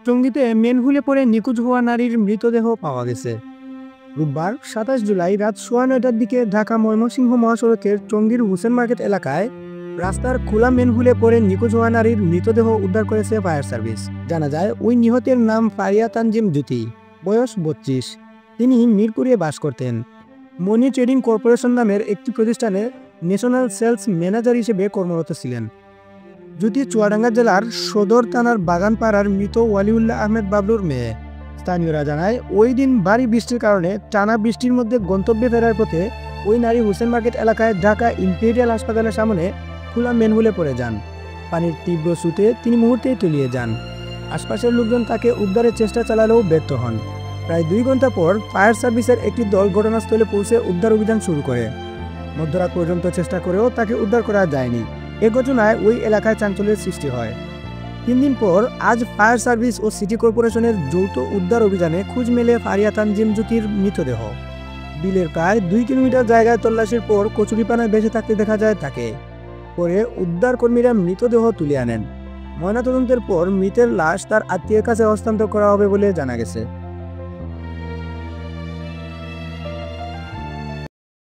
টঙ্গীতে মেনহুলে পড়ে নিখোঁজ হওয়া নারীর মৃতদেহ পাওয়া গেছে। রোববার ২৭ জুলাই রাত ৯:১৯টার দিকে ঢাকা ময়মনসিংহ মহাসড়কের টঙ্গীর হোসেন মার্কেট এলাকায় রাস্তার খোলা মেনহুলে পড়ে নিখোঁজ হওয়া নারীর মৃতদেহ উদ্ধার করেছে ফায়ার সার্ভিস। জানা যায়, ওই নিহতের নাম ফারিয়া তানজিম জ্যোতি, বয়স ৩২। তিনি মিরপুরে বাস করতেন। মনি ট্রেডিং কর্পোরেশন নামের একটি প্রতিষ্ঠানে ন্যাশনাল সেলস ম্যানেজার হিসেবে কর্মরত ছিলেন। জ্যোতি চুয়াডাঙ্গা জেলার সদর থানার বাগানপাড়ার মৃত ওয়ালিউল্লাহ আহমেদ বাবলুর মেয়ে। স্থানীয়রা জানায়, ওই দিন ভারী বৃষ্টির কারণে টানা বৃষ্টির মধ্যে গন্তব্যে ফেরার পথে ওই নারী হোসেন মার্কেট এলাকায় ঢাকা ইম্পেরিয়াল হাসপাতালের সামনে খোলা মেনহুলে পড়ে যান। পানির তীব্র স্রোতে তিনি মুহূর্তেই তলিয়ে যান। আশপাশের লোকজন তাকে উদ্ধারের চেষ্টা চালালেও ব্যর্থ হন। প্রায় ২ ঘন্টা পর ফায়ার সার্ভিসের একটি দল ঘটনাস্থলে পৌঁছে উদ্ধার অভিযান শুরু করে। মধ্যরাত পর্যন্ত চেষ্টা করেও তাকে উদ্ধার করা যায়নি। এ ঘটনায় ওই এলাকায় চাঞ্চল্যের সৃষ্টি হয়। ৩ দিন পর আজ ফায়ার সার্ভিস ও সিটি কর্পোরেশনের যৌথ উদ্ধার অভিযানে খোঁজ মেলে ফারিয়া তানজিম জ্যোতির মৃতদেহ। বিলের প্রায় ২ কিলোমিটার জায়গায় তল্লাশির পর কচুরিপানায় বেঁচে থাকতে দেখা যায় তাকে। পরে উদ্ধার কর্মীরা মৃতদেহ তুলে আনেন। ময়নাতদন্তের পর মৃতের লাশ তার আত্মীয়ের কাছে হস্তান্তর করা হবে বলে জানা গেছে।